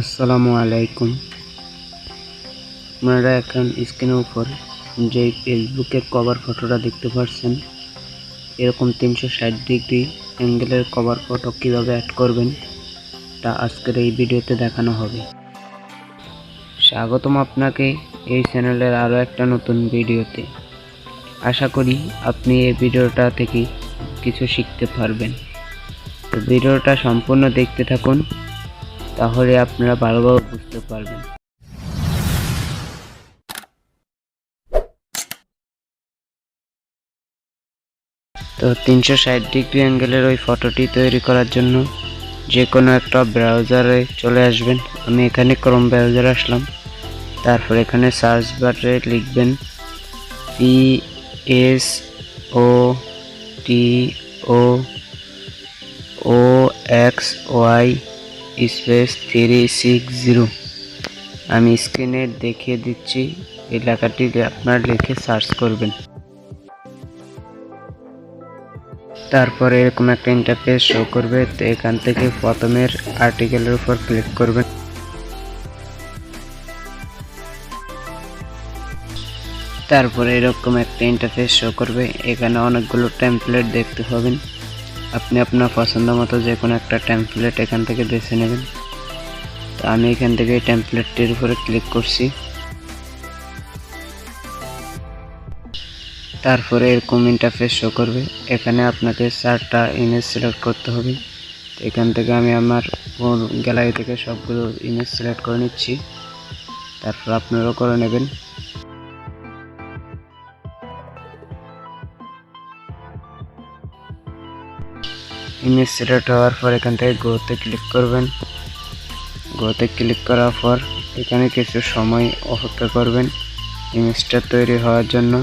আসসালামু আলাইকুম। আপনারা এখন স্ক্রিনের উপর যে ফেসবুকের কভার ফটোটা দেখতে পাচ্ছেন, এরকম 360 ডিগ্রি অ্যাঙ্গেলের কভার ফটো কিভাবে অ্যাড করবেন তা আজকের এই ভিডিওতে দেখানো হবে। স্বাগতম আপনাকে এই চ্যানেলের আরও একটা নতুন ভিডিওতে। আশা করি আপনি এই ভিডিওটা থেকে কিছু শিখতে পারবেন। তো ভিডিওটা সম্পূর্ণ দেখতে থাকুন, তাহলে আপনারা ভালোভাবে বুঝতে পারবেন। তো 360 ডিগ্রি অ্যাঙ্গেলের ওই ফটোটি তৈরি করার জন্য যে কোনো একটা ব্রাউজারে চলে আসবেন। আমি এখানে ক্রোম ব্রাউজারে আসলাম। তারপর এখানে সার্চ বারে লিখবেন PSOTOOXY স্পেস 360। আমি স্ক্রিনে দেখিয়ে দিচ্ছি, এই লেখাটি আপনারা লিখে সার্চ করবেন। তারপরে এরকম একটা ইন্টারফেস শো করবে। তো এখান থেকে প্রথমের আর্টিকেলের উপর ক্লিক করবেন। তারপরে এরকম একটা ইন্টারফেস শো করবে। এখানে অনেকগুলো টেমপ্লেট দেখতে পাবেন। আপনি আপনার পছন্দ মতো যে কোনো একটা টেমপ্লেট এখান থেকে বেছে নেবেন। তো আমি এখান থেকে এই টেমপ্লেটটির উপরে ক্লিক করছি। তারপরে এরকম ইন্টারফেস শো করবে। এখানে আপনাকে 4টা ইমেজ সিলেক্ট করতে হবে। এখান থেকে আমি আমার গ্যালারি থেকে সবগুলো ইমেজ সিলেক্ট করে নিচ্ছি। তারপর আপনারাও করে নেবেন। ইমেজ সিলেক্ট হওয়ার পর এখান থেকে গোতে ক্লিক করবেন। গোতে ক্লিক করার পর এখানে কিছু সময় অপেক্ষা করবেন ইমেজটা তৈরি হওয়ার জন্য।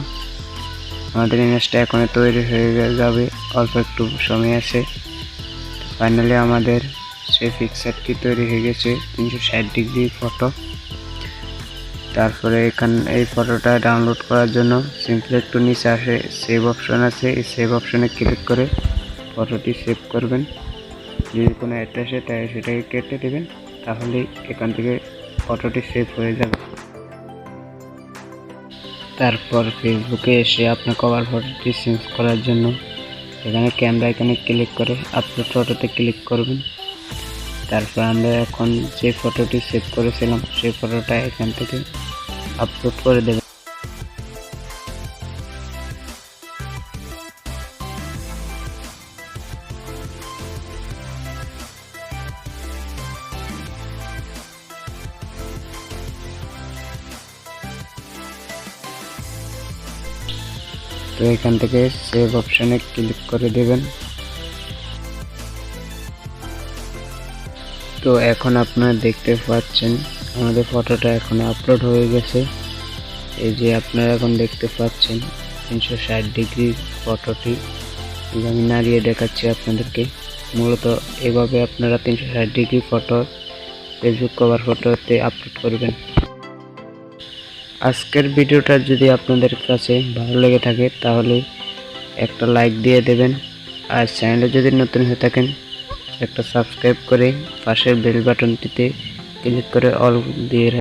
আমাদের ইমেজটা এখনই তৈরি হয়ে যাবে, অল্প একটু সময় আছে। ফাইনালি আমাদের সেই পিকচারটি তৈরি হয়ে গেছে, 360 ডিগ্রি ফটো। তারপরে এই ফটোটা ডাউনলোড করার জন্য সিম্পলি একটু নিচে আসে সেভ অপশন আছে, এই সেভ অপশনে ক্লিক করে ফটোটি সেভ করবেন। যদি কোনো অ্যাড্রেসে তাই সেটাকে কেটে দেবেন, তাহলে এখান থেকে ফটোটি সেভ হয়ে যাবে। তারপর ফেসবুকে এসে আপনার কভার ফটোটি চেঞ্জ করার জন্য এখানে ক্যামেরা এখানে ক্লিক করে আপলোড ফটোতে ক্লিক করবেন। তারপর আমরা এখন যে ফটোটি সেভ করেছিলাম সেই ফটোটা এখান থেকে আপলোড করে দেবেন। তো এখান থেকে সেভ অপশনে ক্লিক করে দেবেন। তো এখন আপনারা দেখতে পাচ্ছেন আমাদের ফটোটা এখন আপলোড হয়ে গেছে। এই যে আপনারা এখন দেখতে পাচ্ছেন 360 ডিগ্রি ফটোটি। আমি নাড়িয়ে দেখাচ্ছি আপনাদেরকে। মূলত এভাবে আপনারা 360 ডিগ্রি ফটো ফেসবুক কভার ফটোতে আপলোড করবেন। আজকের ভিডিওটা যদি আপনাদের কাছে ভালো লেগে থাকে তাহলে একটা লাইক দিয়ে দেবেন। আর চ্যানেলে যদি নতুন হয়ে থাকেন একটা সাবস্ক্রাইব করে পাশের বেল বাটনটিতে ক্লিক করে অল দিয়ে